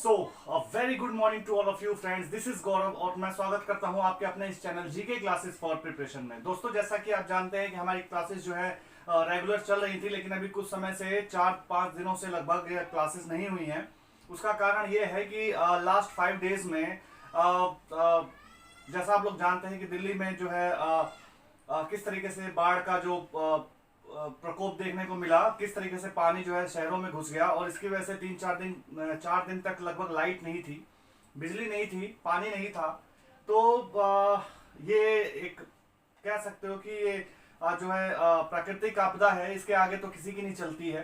So very good morning to all of you friends, this is Gaurav और मैं स्वागत करता हूं आपके अपने इस channel GK classes for preparation में। दोस्तों, जैसा कि आप जानते हैं कि हमारी क्लासेस जो है रेगुलर चल रही थी, लेकिन अभी कुछ समय से 4-5 दिनों से लगभग क्लासेस नहीं हुई हैं। उसका कारण ये है कि लास्ट 5 डेज में जैसा आप लोग जानते हैं कि दिल्ली में जो है किस तरीके से बाढ़ का जो प्रकोप देखने को मिला, किस तरीके से पानी जो है शहरों में घुस गया और इसकी वजह से 4 दिन तक लगभग लाइट नहीं थी, बिजली नहीं थी, पानी नहीं था। तो ये एक कह सकते हो कि ये जो है प्राकृतिक आपदा है, इसके आगे तो किसी की नहीं चलती है।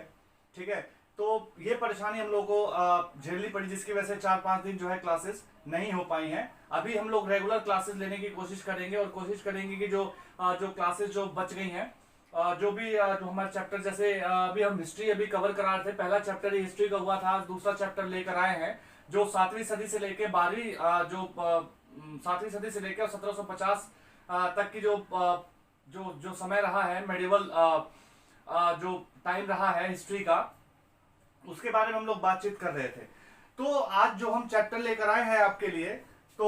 ठीक है, तो ये परेशानी हम लोग को झेलनी पड़ी, जिसकी वजह से 4-5 दिन जो है क्लासेस नहीं हो पाई हैं। अभी हम लोग रेगुलर क्लासेस लेने की कोशिश करेंगे और कोशिश करेंगे कि जो क्लासेस जो बच गई हैं, जो भी जो हमारे चैप्टर, जैसे अभी हम हिस्ट्री अभी कवर करा रहे थे, पहला चैप्टर ही हिस्ट्री का हुआ था। आज दूसरा चैप्टर लेकर आए हैं जो 7वीं सदी से लेकर 12वीं जो 7वीं सदी से लेकर 1750 तक की जो समय रहा है, मेडिवल जो टाइम रहा है हिस्ट्री का, उसके बारे में हम लोग बातचीत कर रहे थे। तो आज जो हम चैप्टर लेकर आए हैं आपके लिए, तो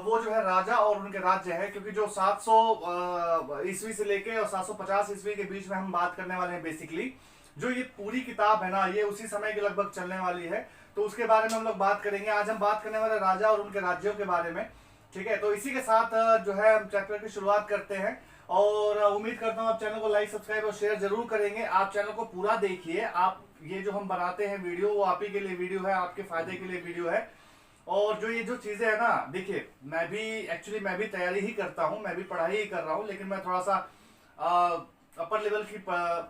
वो जो है राजा और उनके राज्य है, क्योंकि जो 700 ईस्वी से लेके और 750 ईस्वी के बीच में हम बात करने वाले हैं। बेसिकली जो ये पूरी किताब है ना, ये उसी समय के लगभग चलने वाली है, तो उसके बारे में हम लोग बात करेंगे। आज हम बात करने वाले राजा और उनके राज्यों के बारे में। ठीक है, तो इसी के साथ जो है हम चैप्टर की शुरुआत करते हैं और उम्मीद करता हूँ आप चैनल को लाइक, सब्सक्राइब और शेयर जरूर करेंगे। आप चैनल को पूरा देखिए, आप ये जो हम बनाते हैं वीडियो, वो आप ही के लिए वीडियो है, आपके फायदे के लिए वीडियो है। और जो ये जो चीजें है ना, देखिए मैं भी तैयारी ही करता हूँ, मैं भी पढ़ाई ही कर रहा हूँ, लेकिन मैं थोड़ा सा अपर लेवल की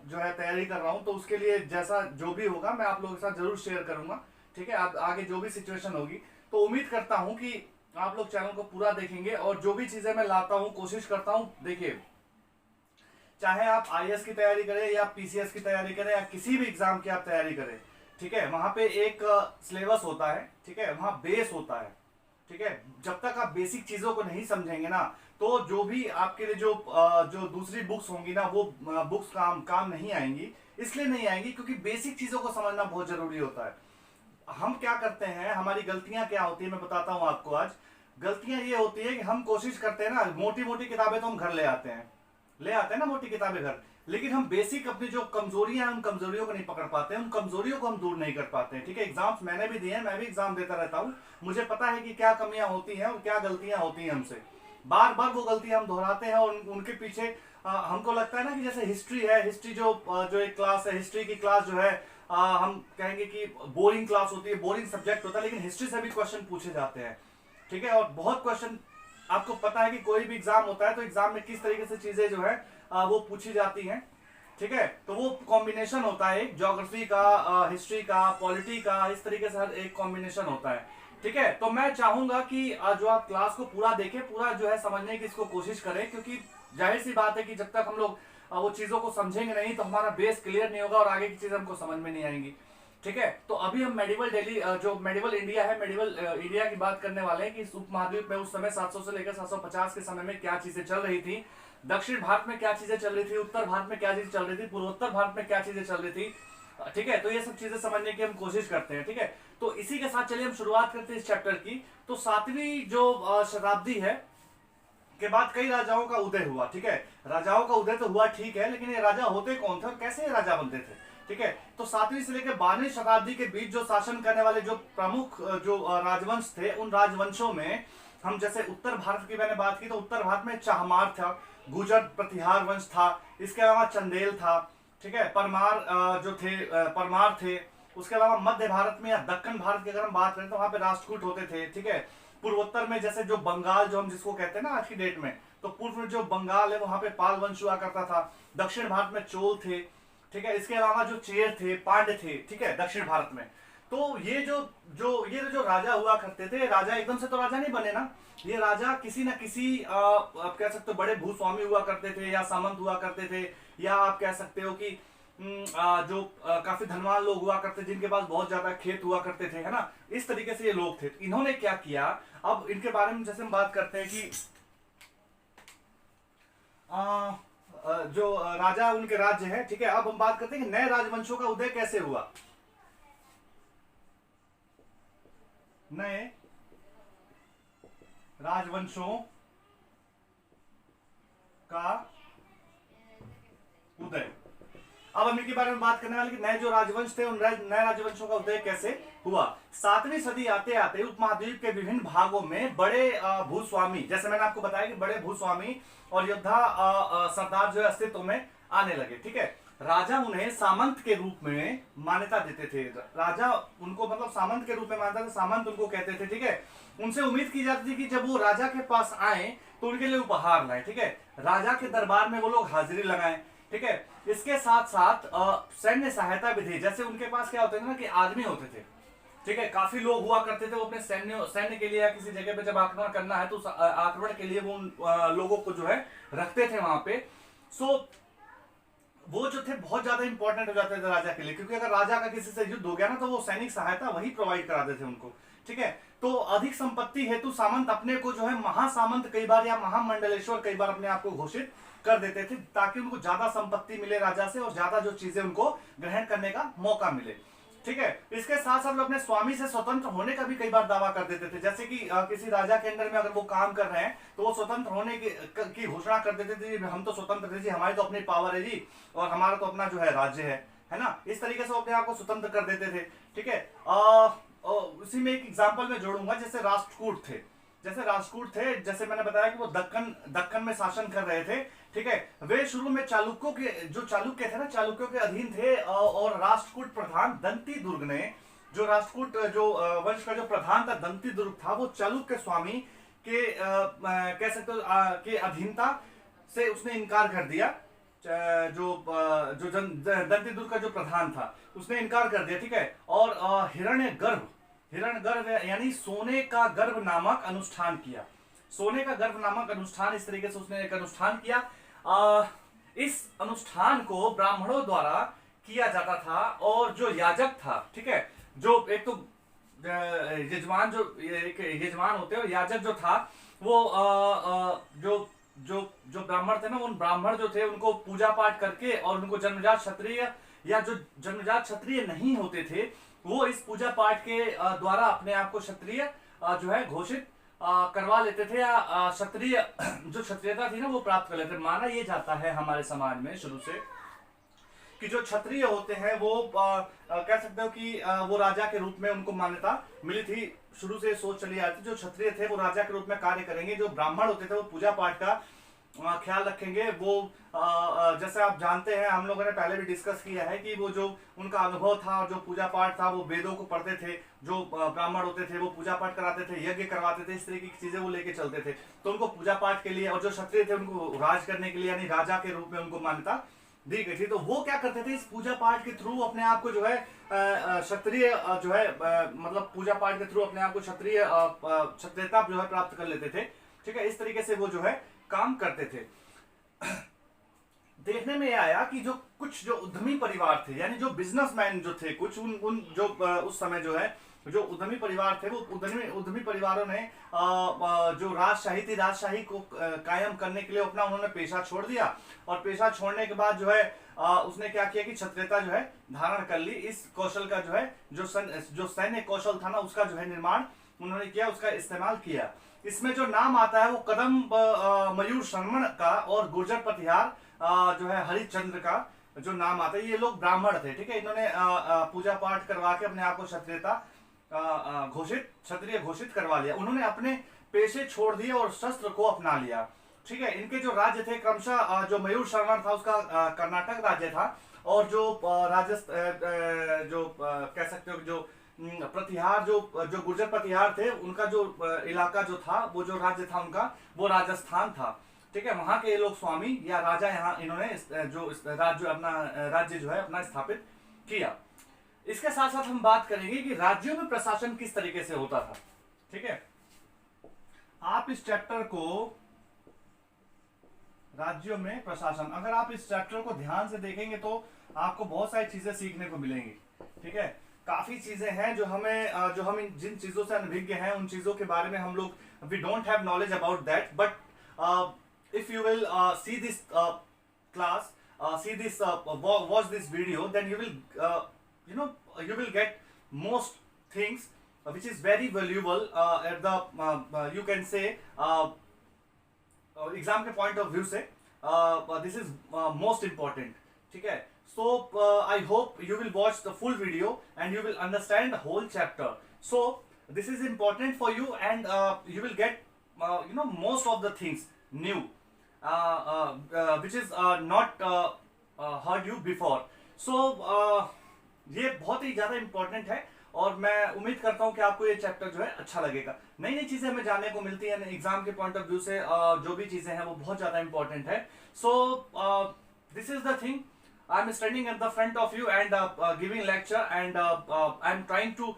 जो है तैयारी कर रहा हूँ, तो उसके लिए जैसा जो भी होगा मैं आप लोगों के साथ जरूर शेयर करूंगा। ठीक है, आप आगे जो भी सिचुएशन होगी, तो उम्मीद करता हूँ कि आप लोग चैनल को पूरा देखेंगे और जो भी चीजें मैं लाता हूँ, कोशिश करता हूँ। देखिए, चाहे आप आईएएस की तैयारी करें या पीसीएस की तैयारी करें या किसी भी एग्जाम की आप तैयारी करें, ठीक है, वहां पे एक सिलेबस होता है, ठीक है, वहां बेस होता है। ठीक है, जब तक आप बेसिक चीजों को नहीं समझेंगे ना, तो जो भी आपके लिए जो दूसरी बुक्स होंगी ना, वो बुक्स काम नहीं आएंगी। इसलिए नहीं आएंगी क्योंकि बेसिक चीजों को समझना बहुत जरूरी होता है। हम क्या करते हैं, हमारी गलतियां क्या होती है, मैं बताता हूं आपको आज। गलतियां ये होती है कि हम कोशिश करते हैं ना, मोटी मोटी किताबें तो हम घर ले आते हैं ना मोटी किताबें घर, लेकिन हम बेसिक अपनी जो कमजोरियां हैं, उन कमजोरियों को नहीं पकड़ पाते हैं, उन कमजोरियों को हम दूर नहीं कर पाते हैं। ठीक है, एग्जाम्स मैंने भी दिए हैं, मैं भी एग्जाम देता रहता हूं, मुझे पता है कि क्या कमियां होती हैं और क्या गलतियां होती हैं हमसे। बार बार वो गलतियां हम दोहराते हैं और उनके पीछे हमको लगता है ना कि जैसे हिस्ट्री है, हिस्ट्री जो एक क्लास है, हिस्ट्री की क्लास जो है, हम कहेंगे कि बोरिंग क्लास होती है, बोरिंग सब्जेक्ट होता है, लेकिन हिस्ट्री से भी क्वेश्चन पूछे जाते हैं। ठीक है, और बहुत क्वेश्चन, आपको पता है कि कोई भी एग्जाम होता है तो एग्जाम में किस तरीके से चीजें जो है वो पूछी जाती हैं। ठीक है, तो वो कॉम्बिनेशन होता है, ज्योग्राफी का, हिस्ट्री का, पॉलिटी का, इस तरीके से हर एक कॉम्बिनेशन होता है। ठीक है, तो मैं चाहूंगा कि जो आप क्लास को पूरा देखें, पूरा जो है समझने की इसको कोशिश करें, क्योंकि जाहिर सी बात है कि जब तक हम लोग वो चीजों को समझेंगे नहीं, तो हमारा बेस क्लियर नहीं होगा और आगे की चीजें हमको समझ में नहीं आएंगी। ठीक है, तो अभी हम मेडिवल दिल्ली, जो मेडिवल इंडिया है, मेडिवल इंडिया की बात करने वाले हैं कि इस उपमहाद्वीप में उस समय 700 से लेकर 750 के समय में क्या चीजें चल रही थी, दक्षिण भारत में क्या चीजें चल रही थी, उत्तर भारत में क्या चीजें चल रही थी, पूर्वोत्तर भारत में क्या चीजें चल रही थी। ठीक है, तो ये सब चीजें समझने की हम कोशिश करते हैं। ठीक है, तो इसी के साथ चलिए हम शुरुआत करते हैं इस चैप्टर की। तो 7वीं जो शताब्दी है के बाद कई राजाओं का उदय हुआ। ठीक है, राजाओं का उदय तो हुआ, ठीक है, लेकिन ये राजा होते कौन थे और कैसे ये राजा बनते थे। ठीक है, तो 7वीं से लेकर 12वीं शताब्दी के बीच जो शासन करने वाले जो प्रमुख जो राजवंश थे, उन राजवंशों में हम जैसे उत्तर भारत की मैंने बात की, तो उत्तर भारत में चाहमार था, गुर्जर प्रतिहार वंश था, इसके अलावा चंदेल था। ठीक है, परमार थे। उसके अलावा मध्य भारत में या दक्कन भारत की अगर हम बात करें, तो वहां पे राष्ट्रकूट होते थे। ठीक है, पूर्वोत्तर में जैसे जो बंगाल, जो हम जिसको कहते हैं ना आज की डेट में, तो पूर्व में जो बंगाल है, वहां पे पाल वंश हुआ करता था। दक्षिण भारत में चोल थे। ठीक है, इसके अलावा जो चेर थे, पांड्य थे। ठीक है, दक्षिण भारत में। तो ये जो राजा हुआ करते थे, राजा एकदम से तो राजा नहीं बने ना, ये राजा किसी न किसी आप कह सकते हो बड़े भूस्वामी हुआ करते थे, या सामंत हुआ करते थे, या आप कह सकते हो कि काफी धनवान लोग हुआ करते, जिनके पास बहुत ज्यादा खेत हुआ करते थे, है ना। इस तरीके से ये लोग थे। इन्होंने क्या किया, अब इनके बारे में जैसे हम बात करते हैं कि जो राजा उनके राज्य है। ठीक है, अब हम बात करते हैं कि नए राजवंशों का उदय कैसे हुआ। नए राजवंशों का उदय। अब हम इनके बारे में बात करने वाले कि नए जो राजवंश थे उन नए राजवंशों का उदय कैसे हुआ। 7वीं सदी आते आते उपमहाद्वीप के विभिन्न भागों में बड़े भूस्वामी, जैसे मैंने आपको बताया कि बड़े भूस्वामी और योद्धा सरदार जो है अस्तित्व में आने लगे। ठीक है, राजा उन्हें सामंत के रूप में मान्यता देते थे। राजा उनको मतलब सामंत के रूप में मानता था, सामंत उनको कहते थे। ठीक है, उनसे उम्मीद की जाती थी कि जब वो राजा के पास आए तो उनके लिए उपहार लाए। ठीक है, राजा के दरबार में वो लोग हाजिरी लगाएं। ठीक है, इसके साथ साथ सैन्य सहायता भी थी। जैसे उनके पास क्या होते थे ना कि आदमी होते थे। ठीक है, काफी लोग हुआ करते थे, वो अपने सैन्य के लिए या किसी जगह पे जब आक्रमण करना है तो आक्रमण के लिए वो उन लोगों को जो है रखते थे वहां पे। सो वो जो थे बहुत ज्यादा इंपॉर्टेंट हो जाते थे राजा के लिए, क्योंकि अगर राजा का किसी से युद्ध हो गया ना तो वो सैनिक सहायता वही प्रोवाइड कराते थे उनको। ठीक है, तो अधिक संपत्ति हेतु सामंत अपने को जो है महासामंत कई बार या महामंडलेश्वर कई बार अपने आप को घोषित कर देते थे, ताकि उनको ज्यादा संपत्ति मिले राजा से और ज्यादा जो चीजें उनको ग्रहण करने का मौका मिले। ठीक है, इसके साथ साथ वो अपने स्वामी से स्वतंत्र होने का भी कई बार दावा कर देते थे। जैसे कि किसी राजा के अंडर में अगर वो काम कर रहे हैं तो वो स्वतंत्र होने की घोषणा कर देते थे, हम तो स्वतंत्र थे जी, हमारी तो अपनी पावर है जी, और हमारा तो अपना जो है राज्य है ना। इस तरीके से वो अपने आप को स्वतंत्र कर देते थे। ठीक है, उसी में एक एग्जाम्पल में जोड़ूंगा, जैसे राष्ट्रकूट थे। जैसे राष्ट्रकूट थे, जैसे मैंने बताया कि वो दक्कन में शासन कर रहे थे। ठीक है, वे शुरू में चालुक्यों के जो चालुक्य थे ना, चालुक्यों के अधीन थे, और राष्ट्रकूट प्रधान दंती दुर्ग ने जो राष्ट्रकूट जो वंश का जो प्रधान था दंती दुर्ग था, वो चालुक्य स्वामी के कह सकते हो के अधीनता से उसने इनकार कर दिया। जो दंती दुर्ग का जो प्रधान था उसने इनकार कर दिया। ठीक है, और हिरण्यगर्भ यानी सोने का गर्भ नामक अनुष्ठान किया। सोने का गर्भ नामक अनुष्ठान, इस तरीके से उसने एक अनुष्ठान किया। इस अनुष्ठान को ब्राह्मणों द्वारा किया जाता था, और जो याजक था, ठीक है, जो एक तो यजमान, जो एक यजमान होते हैं, और याजक जो था वो जो जो जो ब्राह्मण थे ना, उन ब्राह्मण जो थे उनको पूजा पाठ करके, और उनको जन्मजात क्षत्रिय या जो जन्मजात क्षत्रिय नहीं होते थे वो इस पूजा पाठ के द्वारा अपने आप को क्षत्रिय जो है घोषित करवा लेते थे, या क्षत्रिय जो क्षत्रियता थी ना वो प्राप्त कर लेते। माना ये जाता है हमारे समाज में शुरू से कि जो क्षत्रिय होते हैं वो कह सकते हो कि वो राजा के रूप में उनको मान्यता मिली थी। शुरू से सोच चली आती, जो क्षत्रिय थे वो राजा के रूप में कार्य करेंगे, जो ब्राह्मण होते थे वो पूजा पाठ का ख्याल रखेंगे। वो जैसे आप जानते हैं, हम लोगों ने पहले भी डिस्कस किया है कि वो जो उनका अनुभव था और जो पूजा पाठ था वो वेदों को पढ़ते थे। जो ब्राह्मण होते थे वो पूजा पाठ कराते थे, यज्ञ करवाते थे, इस तरीके की चीजें वो लेके चलते थे। तो उनको पूजा पाठ के लिए, और जो क्षत्रिय थे उनको राज करने के लिए यानी राजा के रूप में उनको मान्यता दी गई थी। तो वो क्या करते थे, इस पूजा पाठ के थ्रू अपने आप को जो है क्षत्रिय जो है मतलब पूजा पाठ के थ्रू अपने आप को क्षत्रियता जो है प्राप्त कर लेते थे। ठीक है, इस तरीके से वो जो है काम करते थे। देखने में आया कि जो कुछ जो उद्यमी परिवार थे, यानी जो बिजनेसमैन जो थे, कुछ उन जो उस समय जो है जो उद्यमी परिवार थे, वो उद्यमी परिवारों ने जो राजशाही थी, राजशाही को कायम करने के लिए अपना उन्होंने पेशा छोड़ दिया, और पेशा छोड़ने के बाद जो है उसने क्या किया कि क्षत्रियता जो है धारण कर ली। इस कौशल का जो है जो सैन्य कौशल था ना उसका जो है निर्माण उन्होंने किया, उसका इस्तेमाल किया। इसमें जो नाम आता है वो कदम मयूर शर्मण का और गुर्जर प्रतिहार जो है हरिश्चंद्र का जो नाम आता है। ये लोग ब्राह्मण थे। ठीक है, इन्होंने पूजा पाठ करवा के अपने आप को क्षत्रिय घोषित करवा लिया। उन्होंने अपने पेशे छोड़ दिए और शस्त्र को अपना लिया। ठीक है, इनके जो राज्य थे क्रमशः जो मयूर शर्मण था उसका कर्नाटक राज्य था, और जो राजस्थान जो कह सकते हो जो प्रतिहार जो गुर्जर प्रतिहार थे उनका जो इलाका जो था, वो जो राज्य था उनका वो राजस्थान था। ठीक है, वहां के ये लोग स्वामी या राजा यहाँ इन्होंने जो राज्य अपना राज्य जो है अपना स्थापित किया। इसके साथ साथ हम बात करेंगे कि राज्यों में प्रशासन किस तरीके से होता था। ठीक है, आप इस चैप्टर को राज्यों में प्रशासन, अगर आप इस चैप्टर को ध्यान से देखेंगे तो आपको बहुत सारी चीजें सीखने को मिलेंगी। ठीक है, काफी चीजें हैं जो हम जिन चीजों से अनभिज्ञ हैं उन चीजों के बारे में हम लोग we don't have knowledge about that, but if you will see this class, see this watch this video, then you will you will get most things which is very valuable at the you can say exam के point of view से this is most important, ठीक है. So I hope you will watch the full video and you will understand the whole chapter. So this is important for you and you will get you know most of the things new which is not heard you before. So ये बहुत ही ज्यादा important है और मैं उम्मीद करता हूं कि आपको ये चैप्टर जो है अच्छा लगेगा. नई नई चीजें हमें जानने को मिलती है एग्जाम के पॉइंट ऑफ व्यू से. जो भी चीजें हैं वो बहुत ज्यादा इंपॉर्टेंट है. So this is the thing. I am standing at the front of you and giving lecture and I am trying to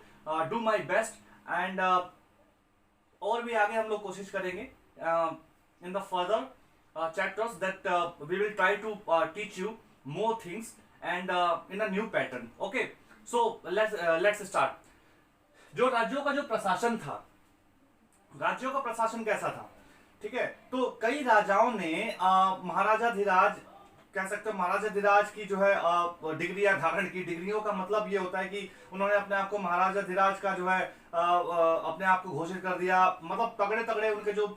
do my best and और भी आगे हम लोग कोशिश करेंगे in the further chapters that we will try to teach you more things and in a new pattern. Okay, so let's start. जो राज्यों का जो प्रशासन था, राज्यों का प्रशासन कैसा था, ठीक है. तो कई राजाओं ने महाराजा धीराज, कह सकते हो महाराजा धीराज की जो है डिग्रियां धारण की. डिग्रियों का मतलब ये होता है कि उन्होंने अपने आप को महाराजा धीराज का जो है अपने आप को घोषित कर दिया. मतलब तगड़े तगड़े उनके जो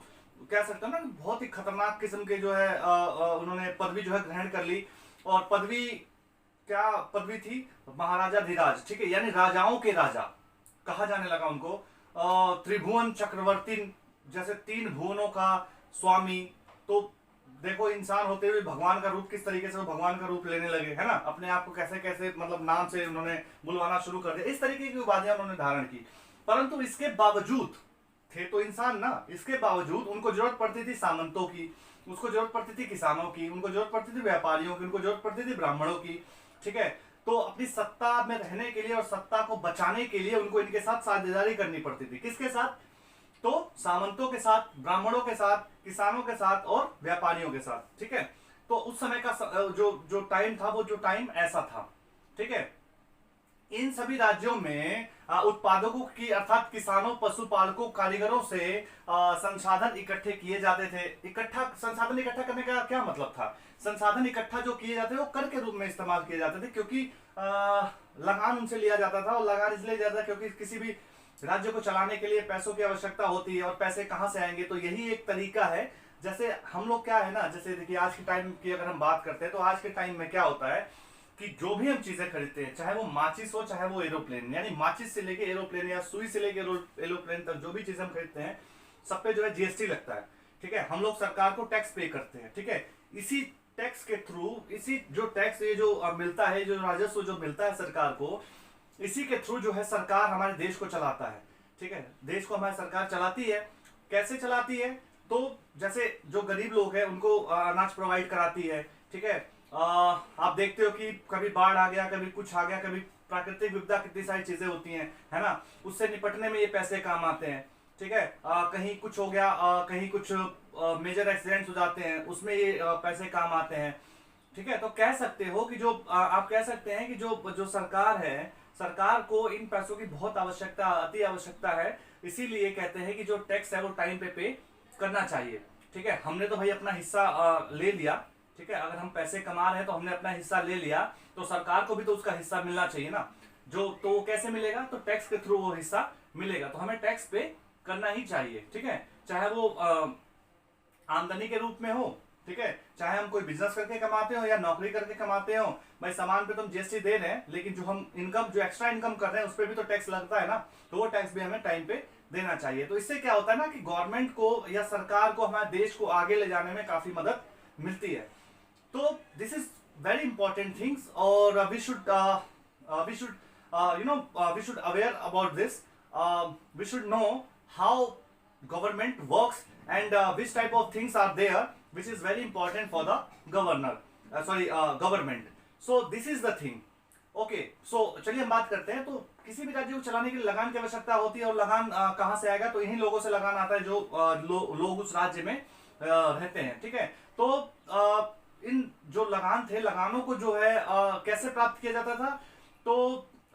कह सकते हो ना बहुत ही खतरनाक किस्म के जो है उन्होंने पदवी जो है ग्रहण कर ली. और पदवी क्या पदवी थी? महाराजा धीराज, ठीक है. यानी राजाओं के राजा कहा जाने लगा उनको. त्रिभुवन चक्रवर्ती, जैसे 3 भुवनों का स्वामी. तो देखो इंसान होते हुए भगवान का रूप किस तरीके से वो भगवान का रूप लेने लगे, है ना. अपने आप को कैसे कैसे मतलब नाम से उन्होंने बुलवाना शुरू कर दिया. इस तरीके की उपाधियां उन्होंने धारण की. परंतु इसके बावजूद, थे तो इंसान ना, इसके बावजूद उनको जरूरत पड़ती थी सामंतों की, उसको जरूरत पड़ती थी किसानों की, उनको जरूरत पड़ती थी व्यापारियों की, उनको जरूरत पड़ती थी ब्राह्मणों की, ठीक है. तो अपनी सत्ता में रहने के लिए और सत्ता को बचाने के लिए उनको इनके साथ साझेदारी करनी पड़ती थी. किसके साथ? तो सामंतों के साथ, ब्राह्मणों के साथ, किसानों के साथ और व्यापारियों के साथ, ठीक है. तो उस समय का जो टाइम था वो जो टाइम ऐसा था, ठीक है. इन सभी राज्यों में उत्पादकों की अर्थात किसानों, पशुपालकों, कारीगरों से संसाधन इकट्ठे किए जाते थे. संसाधन इकट्ठा करने का क्या मतलब था? संसाधन इकट्ठा जो किए जाते वो कर के रूप में इस्तेमाल किए जाते थे, क्योंकि लगान उनसे लिया जाता था. और लगान इसलिए जाता था क्योंकि किसी भी राज्य को चलाने के लिए पैसों की आवश्यकता होती है. और पैसे कहां से आएंगे? तो यही एक तरीका है. जैसे हम लोग क्या है ना, जैसे देखिए आज के टाइम की अगर हम बात करते हैं तो आज के टाइम में क्या होता है कि जो भी हम चीजें खरीदते हैं, चाहे वो माचिस हो चाहे वो एरोप्लेन, यानी माचिस से लेके एरोप्लेन या सुई से लेके एरोप्लेन तक जो भी चीजें हम खरीदते हैं सब पे जो है जीएसटी लगता है, ठीक है. हम लोग सरकार को टैक्स पे करते हैं, ठीक है. इसी टैक्स के थ्रू, इसी जो टैक्स ये जो मिलता है, जो राजस्व जो मिलता है सरकार को, इसी के थ्रू जो है सरकार हमारे देश को चलाता है, ठीक है. देश को हमारी सरकार चलाती है. कैसे चलाती है? तो जैसे जो गरीब लोग हैं उनको अनाज प्रोवाइड कराती है, ठीक है. आप देखते हो कि कभी बाढ़ आ गया, कभी कुछ आ गया, कभी प्राकृतिक विपदा, कितनी सारी चीजें होती हैं, है ना. उससे निपटने में ये पैसे काम आते हैं, ठीक है. कहीं कुछ हो गया, कहीं कुछ मेजर एक्सीडेंट्स हो जाते हैं, उसमें ये पैसे काम आते हैं, ठीक है. तो कह सकते हो कि जो आप कह सकते हैं कि जो सरकार है, सरकार को इन पैसों की बहुत आवश्यकता, अति आवश्यकता है. इसीलिए कहते हैं कि जो टैक्स है वो टाइम पे करना चाहिए, ठीक है. हमने तो भाई अपना हिस्सा ले लिया, ठीक है. अगर हम पैसे कमा रहे हैं तो हमने अपना हिस्सा ले लिया, तो सरकार को भी तो उसका हिस्सा मिलना चाहिए ना. तो वो कैसे मिलेगा? तो टैक्स के थ्रू वो हिस्सा मिलेगा. तो हमें टैक्स पे करना ही चाहिए, ठीक है. चाहे वो आमदनी के रूप में हो, ठीक है, चाहे हम कोई बिजनेस करके कमाते हो या नौकरी करके कमाते हो. भाई सामान पे तो हम जीएसटी दे रहे हैं, लेकिन जो हम इनकम, जो एक्स्ट्रा इनकम कर रहे हैं उस पर भी तो टैक्स लगता है ना. तो वो टैक्स भी हमें टाइम पे देना चाहिए. तो इससे क्या होता है ना कि गवर्नमेंट को या सरकार को हमारे देश को आगे ले जाने में काफी मदद मिलती है. तो this is very important things और we should we should aware about this. We should know how government works and which type of things are there which is very important for the government. So this is the thing. Okay, so चलिए हम बात करते हैं. तो किसी भी राज्य को चलाने के लिए लगान की आवश्यकता होती है. और लगान कहाँ से आएगा? तो इन्हीं लोगों से लगान आता है जो लोग उस राज्य में रहते हैं, ठीक है. तो इन जो लगान थे, लगानों को जो है कैसे प्राप्त किया जाता था? तो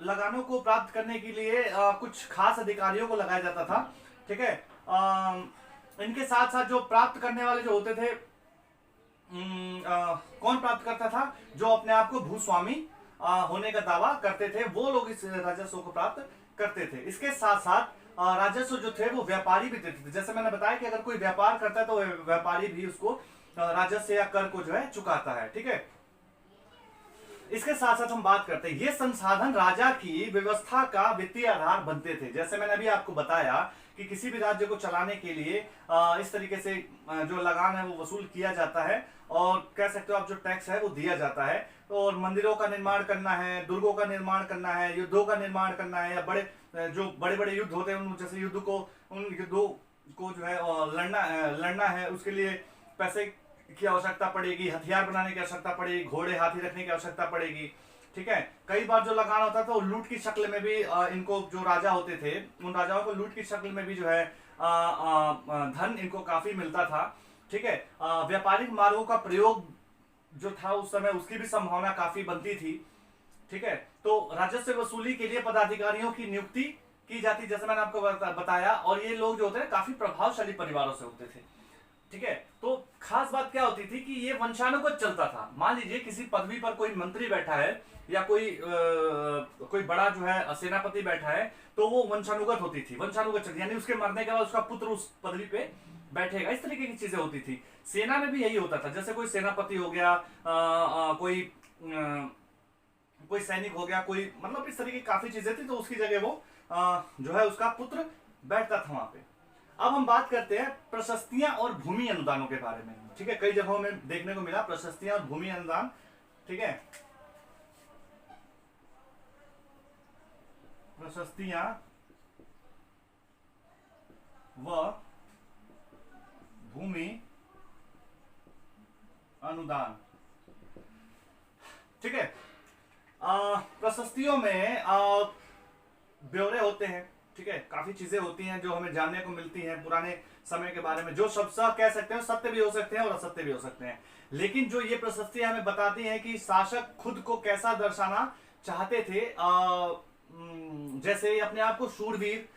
लगानों को प्राप्त करने के लिए कुछ खास अधिकारियों को लगाया जाता था, ठीक है. इनके साथ साथ जो प्राप्त करने वाले जो होते थे, कौन प्राप्त करता था? जो अपने आप को भूस्वामी होने का दावा करते थे, वो लोग इस राजस्व को प्राप्त करते थे। इसके साथ साथ राजस्व जो थे वो व्यापारी भी देते थे। जैसे मैंने बताया कि अगर कोई व्यापार करता है तो व्यापारी भी उसको राजस्व या कर को जो है चुकाता है। ठीक है, इसके साथ साथ हम बात करते हैं, ये संसाधन राजा की व्यवस्था का वित्तीय आधार बनते थे। जैसे मैंने अभी आपको बताया कि किसी भी राज्य को चलाने के लिए इस तरीके से जो लगान है वो वसूल किया जाता है, और कह सकते हो आप जो टैक्स है वो दिया जाता है। तो और मंदिरों का निर्माण करना है, दुर्गों का निर्माण करना है, युद्धों का निर्माण करना है, या जो बड़े बड़े युद्ध होते हैं उन जैसे उन युद्धों को जो है लड़ना है, उसके लिए पैसे की आवश्यकता पड़ेगी, हथियार बनाने की आवश्यकता पड़ेगी, घोड़े हाथी रखने की आवश्यकता पड़ेगी। ठीक है, कई बार जो लगान होता था वो लूट की शक्ल में भी इनको, जो राजा होते थे उन राजाओं को लूट की शक्ल में भी जो है धन इनको काफी मिलता था। ठीक है, व्यापारिक मार्गों का प्रयोग जो था उस समय उसकी भी संभावना काफी बनती थी। ठीक है, तो राजस्व वसूली के लिए पदाधिकारियों की नियुक्ति की जाती, जैसे मैंने आपको बताया, और ये लोग जो होते हैं काफी प्रभावशाली परिवारों से होते थे। ठीक है, तो खास बात क्या होती थी कि ये वंशानुगत चलता था। मान लीजिए किसी पदवी पर कोई मंत्री बैठा है या कोई बड़ा जो है सेनापति बैठा है, तो वो वंशानुगत होती थी, वंशानुगत चलती, यानी उसके मरने के बाद उसका पुत्र उस पदवी पे बैठेगा। इस तरीके की चीजें होती थी। सेना में भी यही होता था, जैसे कोई सेनापति हो गया, कोई सैनिक हो गया, कोई मतलब इस तरीके की काफी चीजें थी, तो उसकी जगह वो जो है उसका पुत्र बैठता था वहां पे। अब हम बात करते हैं प्रशस्तियां और भूमि अनुदानों के बारे में। ठीक है, कई जगहों में देखने को मिला प्रशस्तियां और भूमि अनुदान। ठीक है, प्रशस्तियां व भूमि अनुदान। ठीक है, प्रशस्तियों में ब्यौरे होते हैं। ठीक है, काफी चीजें होती हैं जो हमें जानने को मिलती हैं पुराने समय के बारे में, जो शब्द कह सकते हैं सत्य भी हो सकते हैं और असत्य भी हो सकते हैं। लेकिन जो ये प्रशस्तियां हमें बताती हैं कि शासक खुद को कैसा दर्शाना चाहते थे, जैसे अपने आप को शूरवीर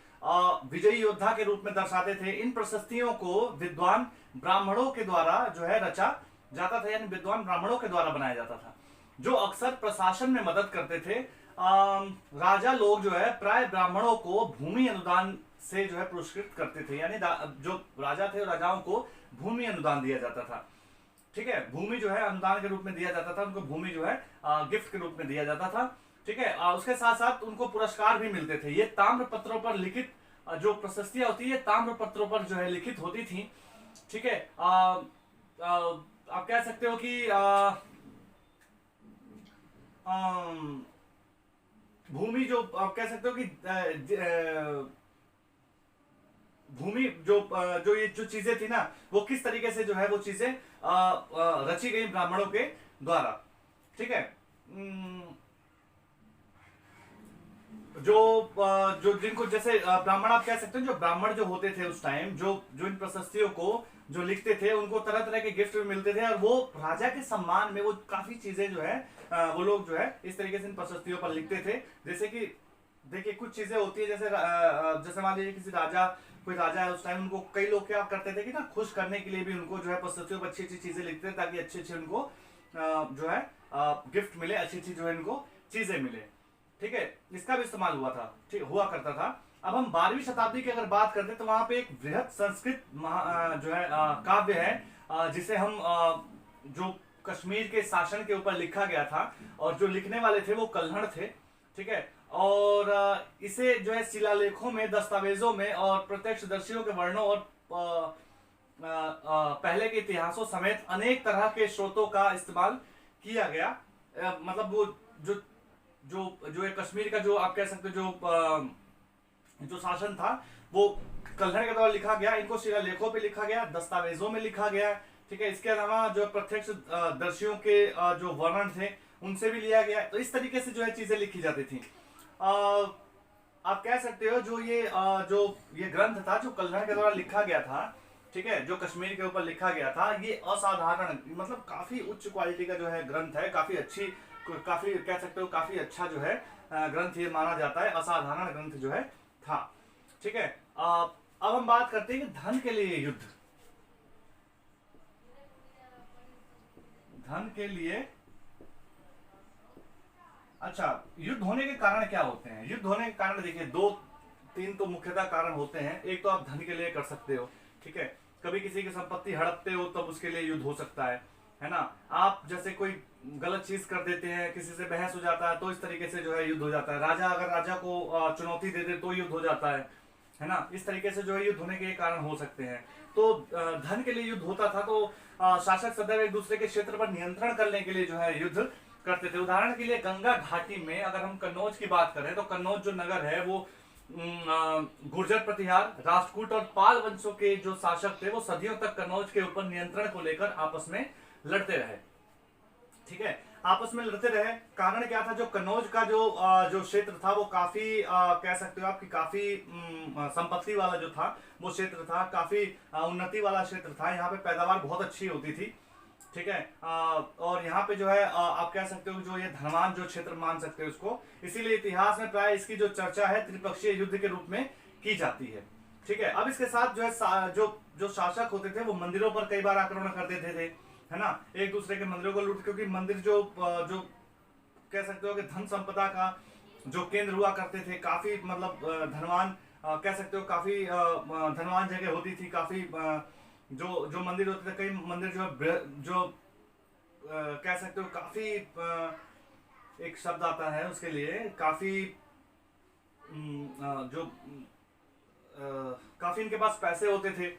विजयी योद्धा के रूप में दर्शाते थे। इन प्रशस्तियों को विद्वान ब्राह्मणों के द्वारा जो है रचा जाता था, यानी विद्वान ब्राह्मणों के द्वारा बनाया जाता था, जो अक्सर प्रशासन में मदद करते थे। राजा लोग जो है प्राय ब्राह्मणों को भूमि अनुदान से जो है पुरस्कृत करते थे, यानी जो राजा थे राजाओं को भूमि अनुदान दिया जाता था। ठीक है, भूमि जो है अनुदान के रूप में दिया जाता था, उनको भूमि जो है गिफ्ट के रूप में दिया जाता था। ठीक है, उसके साथ साथ उनको पुरस्कार भी मिलते थे। ये ताम्र पत्रों पर लिखित जो प्रशस्तियां होती है ताम्र पत्रों पर जो है लिखित होती थी। ठीक है, आप कह सकते हो कि भूमि जो आप कह सकते हो कि भूमि जो ये जो चीजें थी ना, वो किस तरीके से जो है वो चीजें रची गई ब्राह्मणों के द्वारा। ठीक है, जो जिनको जैसे ब्राह्मण आप कह सकते हैं, जो ब्राह्मण जो होते थे उस टाइम, जो इन प्रशस्तियों को जो लिखते थे उनको तरह तरह के गिफ्ट भी मिलते थे, और वो राजा के सम्मान में वो काफी चीजें जो है वो लोग जो है इस तरीके से इन प्रशस्तियों पर लिखते थे। जैसे कि देखिए कुछ चीजें होती है, जैसे मान लीजिए कोई राजा है उस टाइम, उनको कई लोग क्या करते थे कि ना खुश करने के लिए भी उनको जो है प्रशस्तियों पर अच्छी अच्छी चीजें लिखते थे, ताकि अच्छे अच्छे उनको जो है गिफ्ट मिले, अच्छी अच्छी जो है इनको चीजें मिले। ठीक है, इसका भी इस्तेमाल हुआ करता था। अब हम 12वीं शताब्दी की अगर बात करते तो वहां पे एक बृहद संस्कृत जो है काव्य है, जिसे हम जो कश्मीर के शासन के ऊपर लिखा गया था, और जो लिखने वाले थे वो कल्हड़ थे। ठीक है, और इसे जो है शिलालेखों में, दस्तावेजों में और प्रत्यक्षदर्शियों के वर्णों और पहले के इतिहासों समेत अनेक तरह के स्रोतों का इस्तेमाल किया गया। मतलब वो जो जो जो कश्मीर का जो आप कह सकते हो जो शासन था वो कल्हड़ के द्वारा लिखा गया, इनको शिलालेखों पे लिखा गया, दस्तावेजों में लिखा गया। ठीक है, इसके अलावा जो प्रत्यक्ष दर्शियों के जो वर्णन थे उनसे भी लिया गया। तो इस तरीके से जो है चीजें लिखी जाती थी। आप कह सकते हो जो ये ग्रंथ था जो कल्हड़ के द्वारा लिखा गया था, ठीक है, जो कश्मीर के ऊपर लिखा गया था, ये असाधारण मतलब काफी उच्च क्वालिटी का जो है ग्रंथ है, काफी कह सकते हो काफी अच्छा जो है ग्रंथ ये माना जाता है, असाधारण ग्रंथ जो है था। ठीक है, अब हम बात करते हैं कि धन के लिए युद्ध। धन के लिए अच्छा, युद्ध होने के कारण क्या होते हैं? युद्ध होने के कारण देखिए दो तीन तो मुख्यतः कारण होते हैं। एक तो आप धन के लिए कर सकते हो, ठीक है, कभी किसी की संपत्ति हड़पते हो तब उसके लिए युद्ध हो सकता है ना। आप जैसे कोई गलत चीज कर देते हैं, किसी से बहस हो जाता है तो इस तरीके से जो है युद्ध हो जाता है। राजा अगर राजा को चुनौती दे दे तो युद्ध हो जाता है ना। इस तरीके से जो है युद्ध होने के कारण हो सकते हैं। तो धन के लिए युद्ध होता था, तो शासक सदैव एक दूसरे के क्षेत्र पर नियंत्रण करने के लिए जो है युद्ध करते थे। उदाहरण के लिए गंगा घाटी में अगर हम कन्नौज की बात करें तो कन्नौज जो नगर है वो गुर्जर प्रतिहार, राष्ट्रकूट और पाल वंशों के जो शासक थे वो सदियों तक कन्नौज के ऊपर नियंत्रण को लेकर आपस में लड़ते रहे, ठीक है, आपस में लड़ते रहे। कारण क्या था? जो कन्नौज का जो क्षेत्र था वो काफी कह सकते हो आपकी काफी संपत्ति वाला जो था वो क्षेत्र था, काफी उन्नति वाला क्षेत्र था। यहाँ पे पैदावार बहुत अच्छी होती थी, ठीक है। और यहाँ पे जो है आप कह सकते हो जो ये धनवान जो क्षेत्र मान सकते हो उसको, इसीलिए इतिहास में प्राय इसकी जो चर्चा है त्रिपक्षीय युद्ध के रूप में की जाती है, ठीक है। अब इसके साथ जो है जो शासक होते थे वो मंदिरों पर कई बार आक्रमण कर देते थे, है ना, एक दूसरे के मंदिरों को लूट, क्योंकि मंदिर जो कह सकते हो कि धन संपदा का जो केंद्र हुआ करते थे, काफी मतलब धनवान कह सकते हो, काफी धनवान जगह होती थी, काफी जो जो मंदिर होते थे, कई मंदिर जो कह सकते हो काफी एक शब्द आता है उसके लिए, काफी जो काफी इनके पास पैसे होते थे,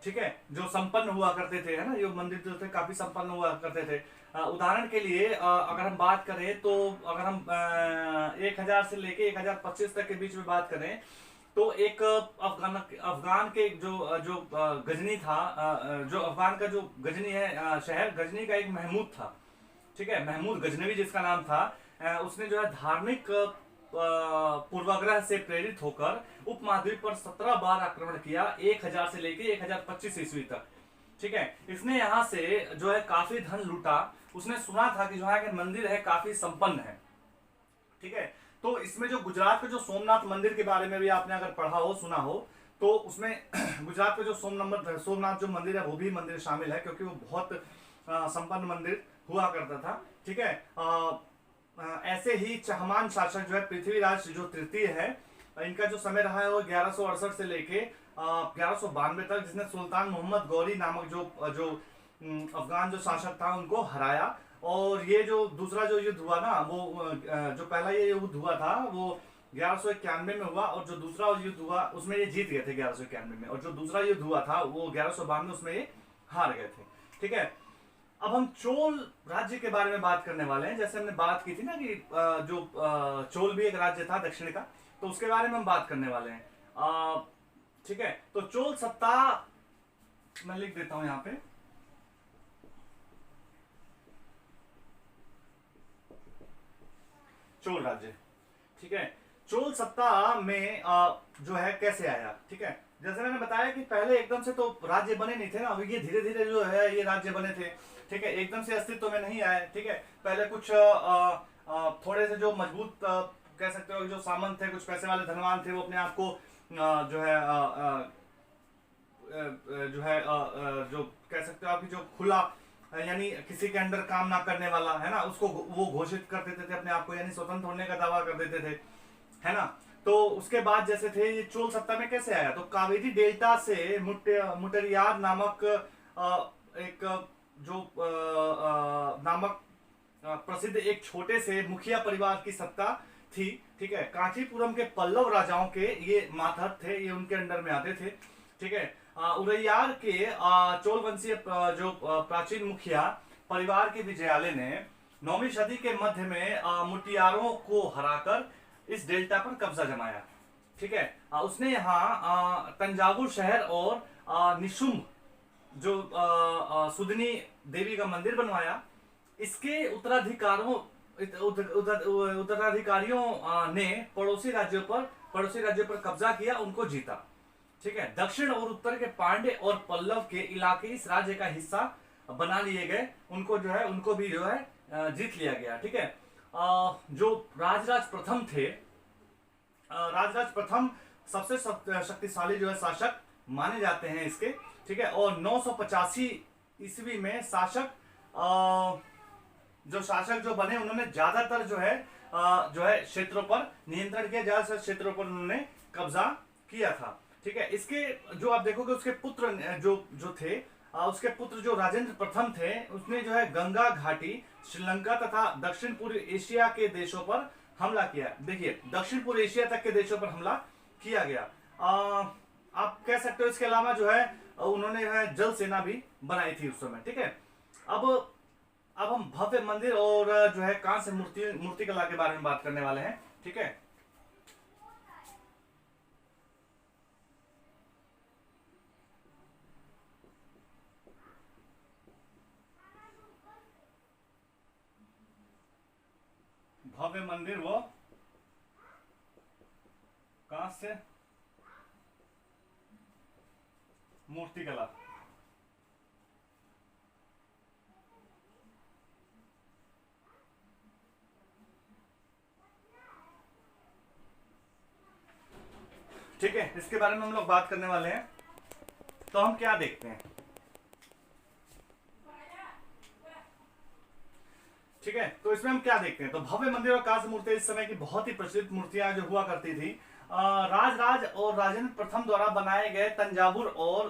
ठीक है, जो संपन्न हुआ करते थे, है ना, ये मंदिर जो थे काफी संपन्न हुआ करते थे। उदाहरण के लिए अगर हम बात करें तो अगर हम 1000 से लेके 1025 तक के बीच में बात करें तो एक अफगान के जो जो गजनी था, जो अफगान का जो गजनी है शहर गजनी का एक महमूद था, ठीक है, महमूद गजनवी जिसका नाम था, उसने जो है धार्मिक पूर्वाग्रह से प्रेरित होकर उपमहाद्वीप पर 17 बार आक्रमण किया, 1000 से लेके 1025 ईस्वी तक, ठीक है। इसने यहाँ से जो है काफी धन लूटा। उसने सुना था कि जो है मंदिर है काफी संपन्न है, ठीक है। तो इसमें जो गुजरात के जो सोमनाथ मंदिर के बारे में भी आपने अगर पढ़ा हो, सुना हो, तो उसमें गुजरात के जो सोमनाथ जो मंदिर है वो भी मंदिर शामिल है, क्योंकि वो बहुत संपन्न मंदिर हुआ करता था, ठीक है। ऐसे ही चहमान शासक जो है पृथ्वीराज जो तृतीय है, इनका जो समय रहा है वो 1168 से लेके 1192 तक, जिसने सुल्तान मोहम्मद गौरी नामक जो अफगान जो शासक था उनको हराया। और ये जो दूसरा जो युद्ध हुआ ना वो जो पहला ये युद्ध हुआ था वो 1191 में हुआ, और जो दूसरा युद्ध हुआ उसमें ये जीत गए थे 1191 में, और जो दूसरा युद्ध हुआ था वो 1192 उसमें ये हार गए थे, ठीक है। अब हम चोल राज्य के बारे में बात करने वाले हैं। जैसे हमने बात की थी ना कि जो चोल भी एक राज्य था दक्षिण का, तो उसके बारे में हम बात करने वाले हैं, ठीक है। तो चोल सत्ता मैं लिख देता हूं यहां पे, चोल राज्य, ठीक है। चोल सत्ता में जो है कैसे आया, ठीक है। जैसे मैंने बताया कि पहले एकदम से तो राज्य बने नहीं थे ना, अभी ये धीरे धीरे जो है ये राज्य बने थे, ठीक है, एकदम से अस्तित्व में नहीं आए, ठीक है। पहले कुछ थोड़े से जो मजबूत कह सकते हो जो सामंत थे, कुछ पैसे वाले धनवान थे, वो अपने आप को जो है जो कह सकते हो आपकी जो खुला यानी किसी के अंडर काम ना करने वाला, है ना, उसको वो घोषित कर देते थे अपने आप को, यानी स्वतंत्र होने का दावा कर देते थे, है ना। तो उसके बाद जैसे थे ये चोल सत्ता में कैसे आया, तो कावेरी डेल्टा से मुटरियार नामक एक जो नामक प्रसिद्ध एक छोटे से मुखिया परिवार की सत्ता थी, ठीक है। कांचीपुरम के पल्लव राजाओं के ये मातहत थे, ये उनके अंडर में आते थे, ठीक है। उरैयार के चोल वंशीय जो प्राचीन मुखिया परिवार के विजयालय ने 9वीं सदी के मध्य में मुटियारों को हराकर इस डेल्टा पर कब्जा जमाया, ठीक है। उसने यहाँ तंजावुर शहर और निशुंभ जो सुदनी देवी का मंदिर बनवाया। इसके उत्तराधिकारियों ने पड़ोसी राज्यों पर कब्जा किया, उनको जीता, ठीक है। दक्षिण और उत्तर के पांड्य और पल्लव के इलाके इस राज्य का हिस्सा बना लिए गए, उनको जो है उनको भी जो है जीत लिया गया, ठीक है। जो राजराज प्रथम थे, राजराज प्रथम सबसे शक्तिशाली जो है शासक माने जाते हैं इसके, ठीक है। और 985 ईस्वी में जो शासक जो बने उन्होंने ज्यादातर जो है जो है क्षेत्रों पर नियंत्रण किया, ज्यादा से क्षेत्रों पर उन्होंने कब्जा किया था। ठीक है, इसके जो आप देखोगे उसके पुत्र जो जो थे, उसके पुत्र जो राजेंद्र प्रथम थे, उसने जो है गंगा घाटी, श्रीलंका तथा दक्षिण पूर्व एशिया के देशों पर हमला किया। देखिए, दक्षिण पूर्व एशिया तक के देशों पर हमला किया गया। आप कह सकते हो इसके अलावा जो है उन्होंने जो है जल सेना भी बनाई थी उस समय। ठीक है, अब हम भव्य मंदिर और जो है कांस्य मूर्ति कला के बारे में बात करने वाले हैं। ठीक है, भव्य मंदिर वो कांस्य मूर्ति कला। ठीक है, इसके बारे में हम लोग बात करने वाले हैं। तो हम क्या देखते हैं, ठीक है, तो इसमें हम क्या देखते हैं, तो भव्य मंदिर और कांस्य मूर्ति इस समय की बहुत ही प्रचलित मूर्तियां जो हुआ करती थी। राज और राजेंद्र प्रथम द्वारा बनाए गए तंजावुर और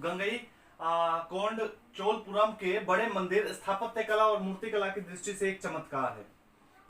गंगई कोंड चोलपुरम के बड़े मंदिर स्थापत्य कला और मूर्ति कला की दृष्टि से एक चमत्कार है।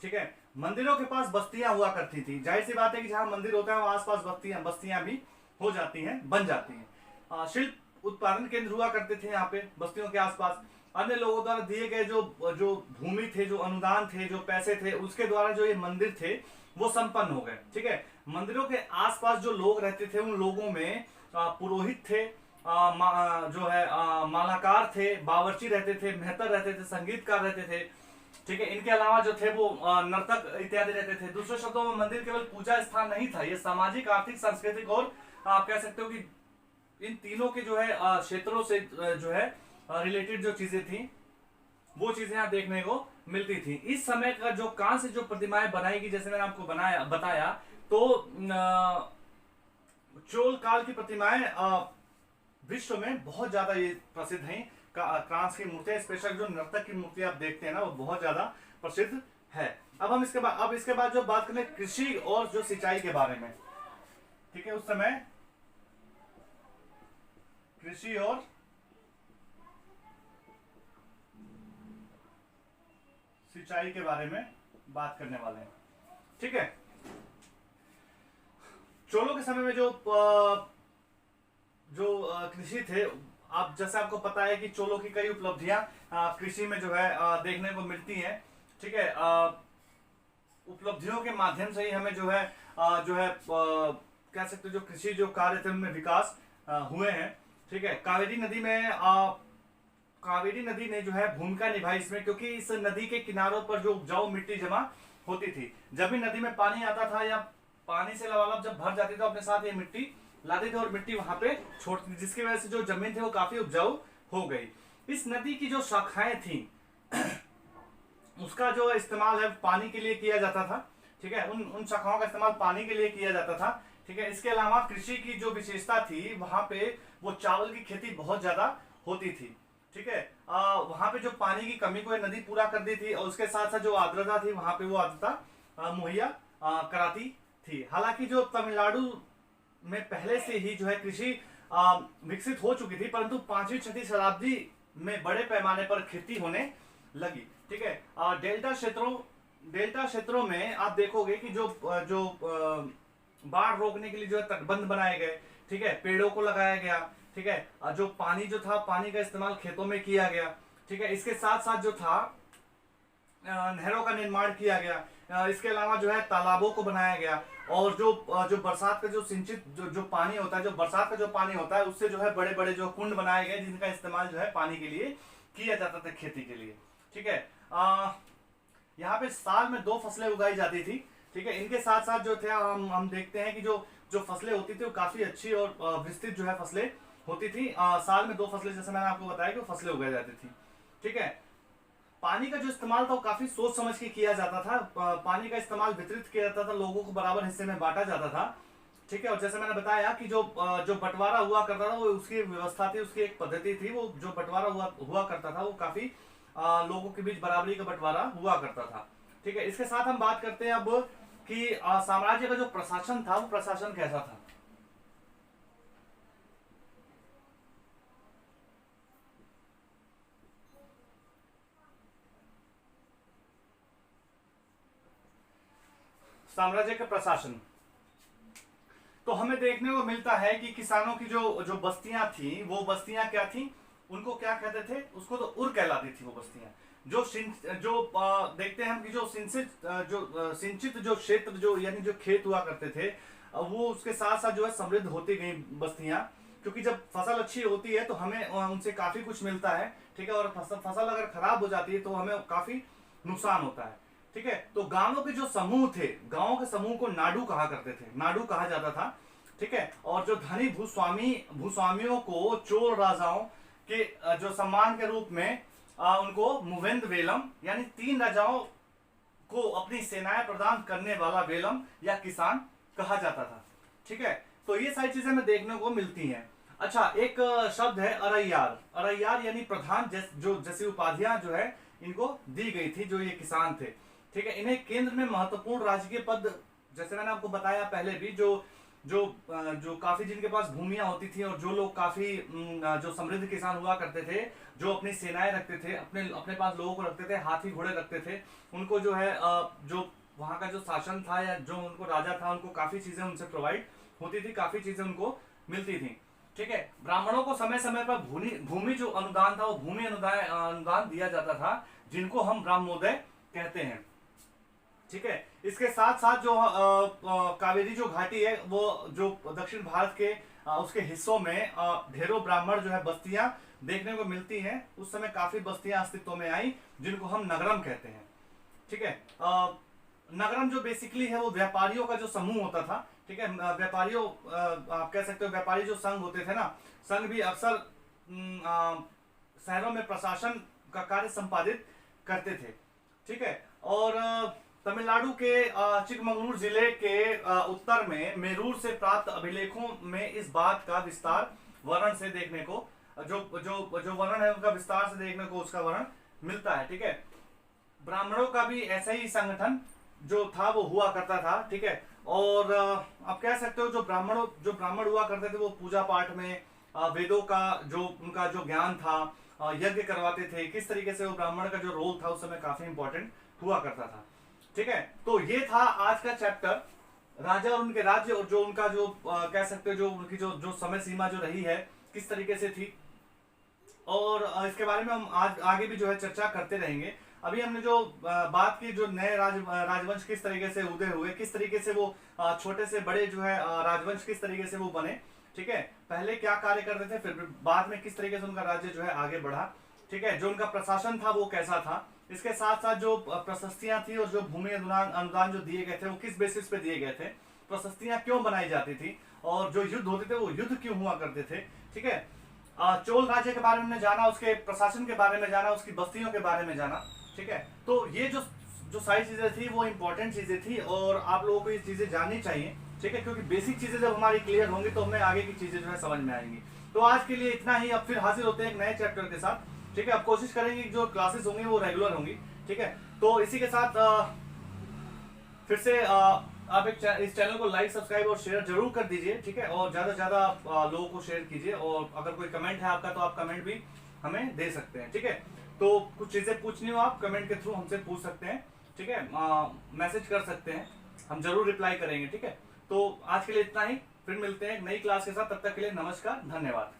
ठीक है, मंदिरों के पास बस्तियां हुआ करती थी। जाहिर सी बात है कि जहां मंदिर होता है वहां आसपास बस्तियां भी हो जाती हैं, बन जाती हैं। शिल्प उत्पादन केंद्र हुआ करते थे यहाँ पे बस्तियों के आसपास। अन्य लोगों द्वारा दिए गए जो जो भूमि थे, जो अनुदान थे, जो पैसे थे, उसके द्वारा जो ये मंदिर थे वो संपन्न हो गए। ठीक है, मंदिरों के आसपास जो लोग रहते थे उन लोगों में पुरोहित थे, जो है मालाकार थे, बावर्ची रहते थे, मेहतर रहते थे, संगीतकार रहते थे। ठीक है, इनके अलावा जो थे वो नर्तक इत्यादि रहते थे। दूसरे शब्दों में मंदिर केवल पूजा स्थान नहीं था, ये सामाजिक, आर्थिक, सांस्कृतिक और आप कह सकते हो कि इन तीनों के जो है क्षेत्रों से जो है रिलेटेड जो चीजें थी वो चीजें यहाँ देखने को मिलती थी। इस समय का जो कांस्य जो प्रतिमाएं बनाई गई, जैसे मैंने आपको बताया, तो चोल काल की प्रतिमाएं विश्व में बहुत ज्यादा ये प्रसिद्ध हैं। कांस्य की मूर्तियां, स्पेशल जो नर्तक की मूर्ति आप देखते हैं ना, वो बहुत ज्यादा प्रसिद्ध है। अब इसके बाद जो बात करें कृषि और जो सिंचाई के बारे में। ठीक है, उस समय कृषि और सिंचाई के बारे में बात करने वाले हैं। ठीक है, चोलों के समय में जो कृषि थे, आप जैसे आपको पता है कि चोलों की कई उपलब्धियां कृषि में जो है देखने को मिलती हैं। ठीक है, उपलब्धियों के माध्यम से ही हमें जो है कह सकते जो कृषि जो कार्य थे उनमें विकास हुए हैं। ठीक है, कावेरी नदी ने जो है भूमिका निभाई इसमें, क्योंकि इस नदी के किनारों पर जो उपजाऊ मिट्टी जमा होती थी। जब भी नदी में पानी आता था या पानी से लबालब जब भर जाती तो अपने साथ ये मिट्टी लाते थे और मिट्टी वहां पे छोड़ती थी, जिसकी वजह से जो जमीन थी वो काफी उपजाऊ हो गई। इस नदी की जो शाखाएं थी उसका जो इस्तेमाल है पानी के लिए किया जाता था। ठीक है, उन शाखाओं का इस्तेमाल पानी के लिए किया जाता था। ठीक है, इसके अलावा कृषि की जो विशेषता थी वहां पे वो चावल की खेती बहुत ज्यादा होती थी। ठीक है, वहां पे जो पानी की कमी को नदी पूरा कर दी थी और उसके साथ साथ जो आर्द्रता थी वहां पे वो आर्द्रता मुहैया कराती थी। हालांकि जो तमिलनाडु में पहले से ही जो है कृषि विकसित हो चुकी थी, परंतु 5वीं 6वीं शताब्दी में बड़े पैमाने पर खेती होने लगी। ठीक है, डेल्टा क्षेत्रों में आप देखोगे कि जो बाढ़ रोकने के लिए जो है तटबंध बनाए गए। ठीक है, पेड़ों को लगाया गया। ठीक है, जो पानी जो था पानी का इस्तेमाल खेतों में किया गया। ठीक है, इसके साथ साथ जो था नहरों का निर्माण किया गया। इसके अलावा जो है तालाबों को बनाया गया और जो बरसात का जो सिंचित जो पानी होता है, जो बरसात का जो पानी होता है उससे जो है बड़े बड़े जो कुंड बनाए गए जिनका इस्तेमाल जो है पानी के लिए किया जाता था, खेती के लिए। ठीक है, यहाँ पे साल में 2 फसलें उगाई जाती थी। ठीक है, इनके साथ साथ जो थे हम देखते हैं कि जो फसलें होती थी वो काफी अच्छी और विस्तृत जो है फसलें होती थी। साल में 2 फसलें, जैसे मैंने आपको बताया कि वो फसलें उगाई जाती थी। ठीक है, पानी का जो इस्तेमाल था वो काफी सोच समझ के किया जाता था। पानी का इस्तेमाल वितरित किया जाता था, लोगों को बराबर हिस्से में बांटा जाता था। ठीक है, और जैसे मैंने बताया कि जो बंटवारा हुआ करता था वो उसकी व्यवस्था थी, उसकी एक पद्धति थी। वो जो बंटवारा हुआ करता था वो काफी लोगों के बीच बराबरी का बंटवारा हुआ करता था। ठीक है, इसके साथ हम बात करते हैं अब कि साम्राज्य का जो प्रशासन था वो प्रशासन कैसा था। साम्राज्य का प्रशासन तो हमें देखने को मिलता है कि किसानों की जो जो बस्तियां थी, वो बस्तियां क्या थी, उनको क्या कहते थे, उसको तो उर कहलाती थी वो बस्तियां। देखते हैं हम कि जो सिंचित जो क्षेत्र जो यानी जो खेत हुआ करते थे, वो उसके साथ साथ जो है समृद्ध होती गई बस्तियां, क्योंकि जब फसल अच्छी होती है तो हमें उनसे काफी कुछ मिलता है, ठीक है, और फसल अगर खराब हो जाती है तो हमें काफी नुकसान होता है, ठीक है। तो गांवों के जो समूह थे, गांवों के समूह को नाडू कहा करते थे, नाडू कहा जाता था, ठीक है। और जो धनी भूस्वामियों को चोर राजाओं के जो सम्मान के रूप में उनको मुवेंद वेलम यानी 3 राजाओं को अपनी सेनाएं प्रदान करने वाला वेलम या किसान कहा जाता था, ठीक है। तो ये सारी चीजें हमें देखने को मिलती हैं। अच्छा, एक शब्द है अरैयार, अरैयार यानी प्रधान, जैसी उपाधियां जो है इनको दी गई थी जो ये किसान थे, ठीक है। इन्हें केंद्र में महत्वपूर्ण राजकीय पद, जैसे मैंने आपको बताया पहले भी, जो काफी जिनके पास भूमियां होती थी और जो लोग काफी जो समृद्ध किसान हुआ करते थे, जो अपनी सेनाएं रखते थे, अपने पास लोगों को रखते थे, हाथी घोड़े रखते थे, उनको जो है जो वहां का जो शासन था या जो उनको राजा था, उनको काफी चीजें उनसे प्रोवाइड होती थी, काफी चीजें उनको मिलती थी, ठीक है। ब्राह्मणों को समय समय पर भूमि जो अनुदान था वो भूमि अनुदान दिया जाता था, जिनको हम ब्राह्मणोदय कहते हैं, ठीक है। इसके साथ साथ जो कावेरी जो घाटी है, वो जो दक्षिण भारत के उसके हिस्सों में ढेरों ब्राह्मण जो है बस्तियां देखने को मिलती हैं। उस समय काफी बस्तियां अस्तित्व में आई जिनको हम नगरम कहते हैं, ठीक है। नगरम जो बेसिकली है वो व्यापारियों का जो समूह होता था, ठीक है। व्यापारियों आप कह सकते हो व्यापारी जो संघ होते थे ना, संघ भी अक्सर शहरों में प्रशासन का कार्य संपादित करते थे, ठीक है। और तमिलनाडु के चिकमंगलूर जिले के उत्तर में मेरूर से प्राप्त अभिलेखों में इस बात का विस्तार वर्णन से देखने को जो वर्णन है उनका विस्तार से देखने को उसका वर्णन मिलता है, ठीक है। ब्राह्मणों का भी ऐसा ही संगठन जो था वो हुआ करता था, ठीक है। और आप कह सकते हो जो ब्राह्मण हुआ करते थे वो पूजा पाठ में वेदों का जो उनका जो ज्ञान था, यज्ञ करवाते थे, किस तरीके से वो ब्राह्मण का जो रोल था उस समय काफी इंपॉर्टेंट हुआ करता था, ठीक है। तो ये था आज का चैप्टर, राजा और उनके राज्य, और जो उनका जो कह सकते हो जो उनकी जो समय सीमा जो रही है किस तरीके से थी, और इसके बारे में हम आज आगे भी जो है चर्चा करते रहेंगे। अभी हमने जो बात की, जो नए राजवंश किस तरीके से उदय हुए, किस तरीके से वो छोटे से बड़े जो है राजवंश किस तरीके से वो बने, ठीक है। पहले क्या कार्य करते थे, फिर बाद में किस तरीके से उनका राज्य जो है आगे बढ़ा, ठीक है। जो उनका प्रशासन था वो कैसा था, इसके साथ साथ जो प्रशस्तियां थी और जो भूमि अनुदान जो दिए गए थे वो किस बेसिस पे दिए गए थे, प्रशस्तियां क्यों बनाई जाती थी, और जो युद्ध होते थे वो युद्ध क्यों हुआ करते थे, ठीक है। चोल राज्य के बारे में जाना, उसके प्रशासन के बारे में जाना, उसकी बस्तियों के बारे में जाना, ठीक है। तो ये जो सारी चीजें थी वो इंपॉर्टेंट चीजें थी और आप लोगों को ये चीजें जाननी चाहिए, ठीक है, क्योंकि बेसिक चीजें जब हमारी क्लियर होंगी तो हमें आगे की चीजें जो है समझ में आएंगी। तो आज के लिए इतना ही, अब फिर हाजिर होते हैं एक नए चैप्टर के साथ, ठीक है। अब कोशिश करेंगे कि जो क्लासेस होंगी वो रेगुलर होंगी, ठीक है। तो इसी के साथ फिर से आप इस चैनल को लाइक, सब्सक्राइब और शेयर जरूर कर दीजिए, ठीक है। और ज्यादा से ज्यादा लोगों को शेयर कीजिए, और अगर कोई कमेंट है आपका तो आप कमेंट भी हमें दे सकते हैं, ठीक है। तो कुछ चीजें पूछनी हो आप कमेंट के थ्रू हमसे पूछ सकते हैं, ठीक है। मैसेज कर सकते हैं, हम जरूर रिप्लाई करेंगे, ठीक है। तो आज के लिए इतना ही, फिर मिलते हैं नई क्लास के साथ, तब तक के लिए नमस्कार, धन्यवाद।